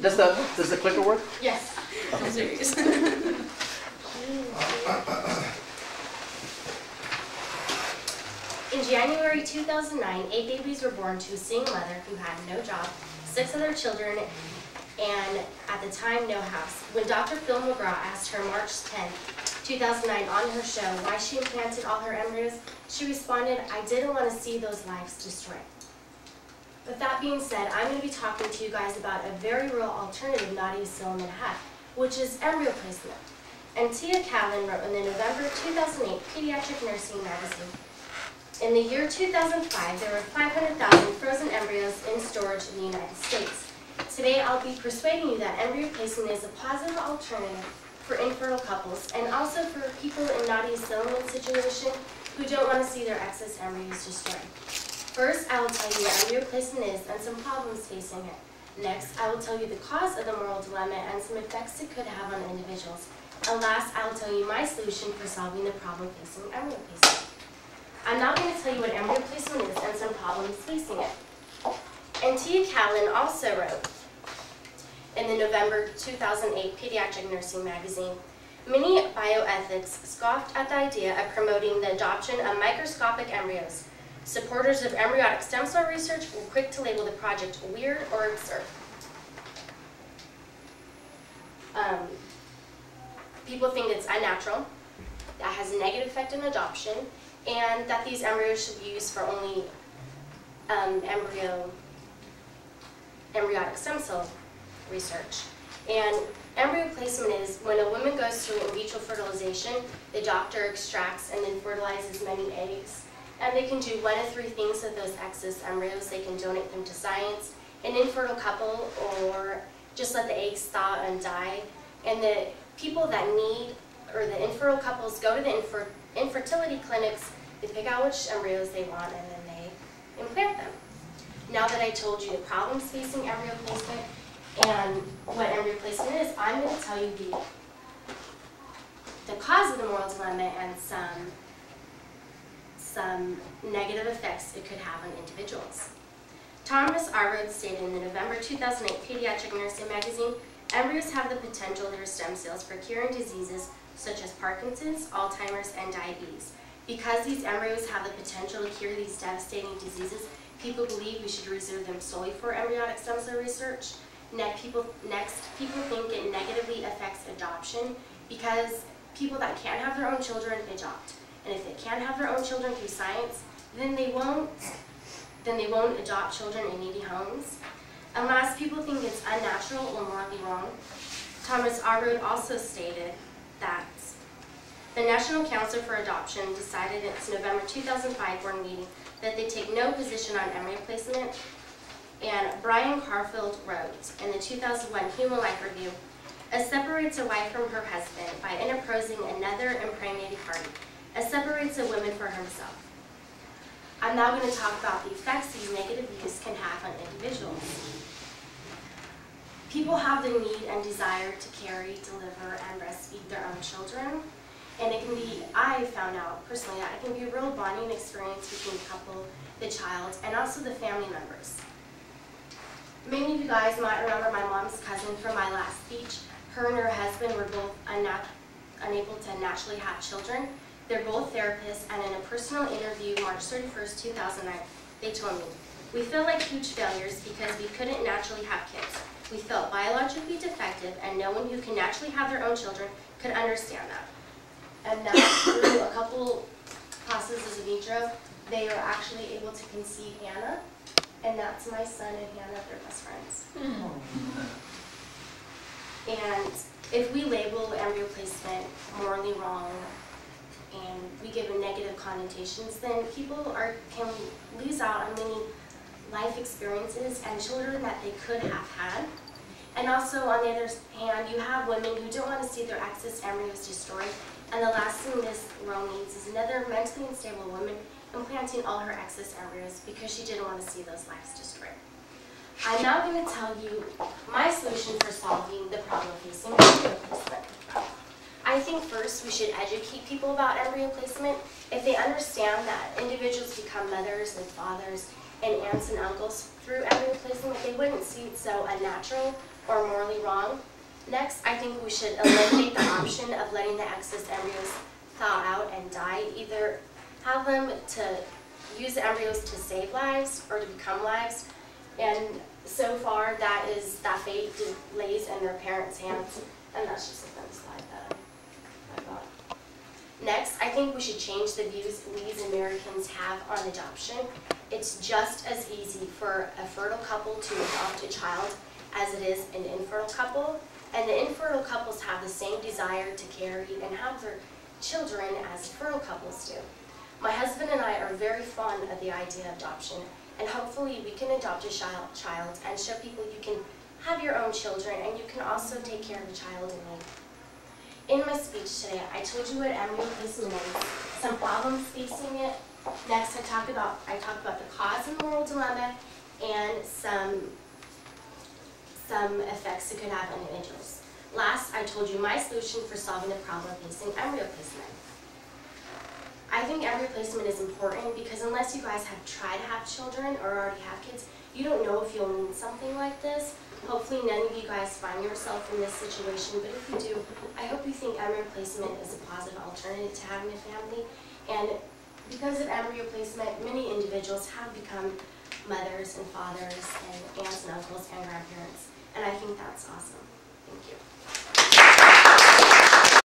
Does the clicker work? Yes. Okay. I'm serious. In January 2009, 8 babies were born to a single mother who had no job, 6 other children, and at the time, no house. When Dr. Phil McGraw asked her March 10, 2009 on her show why she implanted all her embryos, she responded, "I didn't want to see those lives destroyed." With that being said, I'm going to be talking to you guys about a very real alternative Nadia Silliman had, which is embryo placement. And Tia Callan wrote in the November 2008 Pediatric Nursing magazine, "In the year 2005, there were 500,000 frozen embryos in storage in the United States. Today, I'll be persuading you that embryo placement is a positive alternative for infertile couples and also for people in Nadia Silliman's situation who don't want to see their excess embryos destroyed. First, I will tell you what embryo placement is and some problems facing it. Next, I will tell you the cause of the moral dilemma and some effects it could have on individuals. And last, I will tell you my solution for solving the problem facing embryo placement." I'm now going to tell you what embryo placement is and some problems facing it. And Tia Callan also wrote in the November 2008 Pediatric Nursing magazine, "Many bioethics scoffed at the idea of promoting the adoption of microscopic embryos. Supporters of embryonic stem cell research were quick to label the project weird or absurd. People think it's unnatural, that has a negative effect on adoption, and that these embryos should be used for only embryonic stem cell research. And embryo placement is when a woman goes through in vitro fertilization, the doctor extracts and then fertilizes many eggs. And they can do one of 3 things with those excess embryos. They can donate them to science, an infertile couple, or just let the eggs thaw and die. And the people that need, or the infertile couples go to the infertility clinics, they pick out which embryos they want, and then they implant them. Now that I told you the problems facing embryo placement and what embryo placement is, I'm going to tell you the cause of the moral dilemma and some negative effects it could have on individuals. Thomas Arroad stated in the November 2008 Pediatric Nursing magazine, "Embryos have the potential through stem cells for curing diseases such as Parkinson's, Alzheimer's, and diabetes. Because these embryos have the potential to cure these devastating diseases, people believe we should reserve them solely for embryonic stem cell research. Next, people think it negatively affects adoption because people that can't have their own children adopt. And if they can't have their own children through science, then they won't adopt children in needy homes. And last, people think it's unnatural or morally wrong. Thomas Arroad also stated that the National Council for Adoption decided in its November 2005 board meeting that they take no position on embryo placement. And Brian Carfield wrote in the 2001 Human Life Review, "As separates a wife from her husband by interposing another impregnated party, as separates a woman from herself." I'm now going to talk about the effects these negative views can have on individuals. People have the need and desire to carry, deliver, and breastfeed their own children. And it can be, I found out personally, that it can be a real bonding experience between the couple, the child, and also the family members. Many of you guys might remember my mom's cousin from my last speech. Her and her husband were both unable to naturally have children. They're both therapists, and in a personal interview, March 31st, 2009, they told me, "We feel like huge failures because we couldn't naturally have kids. We felt biologically defective, and no one who can naturally have their own children could understand that." And now, through a couple processes of vitro, they are actually able to conceive Hannah, and that's my son and Hannah, they're best friends. And if we label embryo placement morally wrong, and we give it negative connotations, then people can lose out on many life experiences and children that they could have had. And also, on the other hand, you have women who don't want to see their excess embryos destroyed, and the last thing this world needs is another mentally unstable woman implanting all her excess embryos because she didn't want to see those lives destroyed. I'm now going to tell you my solution for solving the problem facing embryo placement. I think first we should educate people about embryo placement. If they understand that individuals become mothers and fathers and aunts and uncles through embryo placement, they wouldn't seem so unnatural or morally wrong. Next, I think we should eliminate the option of letting the excess embryos thaw out and die. Either have them to use the embryos to save lives or to become lives. And so far, that fate lays in their parents' hands. And that's just a fun slide that I got. Next, I think we should change the views we as Americans have on adoption. It's just as easy for a fertile couple to adopt a child as it is an infertile couple. And the infertile couples have the same desire to carry and have their children as fertile couples do. My husband and I are very fond of the idea of adoption, and hopefully we can adopt a child and show people you can have your own children and you can also take care of a child in need. In my speech today, I told you what embryo placement is, some problems facing it. Next, I talk about the cause and moral dilemma, and some effects it could have on individuals. Last, I told you my solution for solving the problem facing embryo placement. I think embryo placement is important because unless you guys have tried to have children or already have kids, you don't know if you'll need something like this. Hopefully none of you guys find yourself in this situation, but if you do, I hope you think embryo placement is a positive alternative to having a family. And because of embryo placement, many individuals have become mothers and fathers and aunts and uncles and grandparents. And I think that's awesome. Thank you.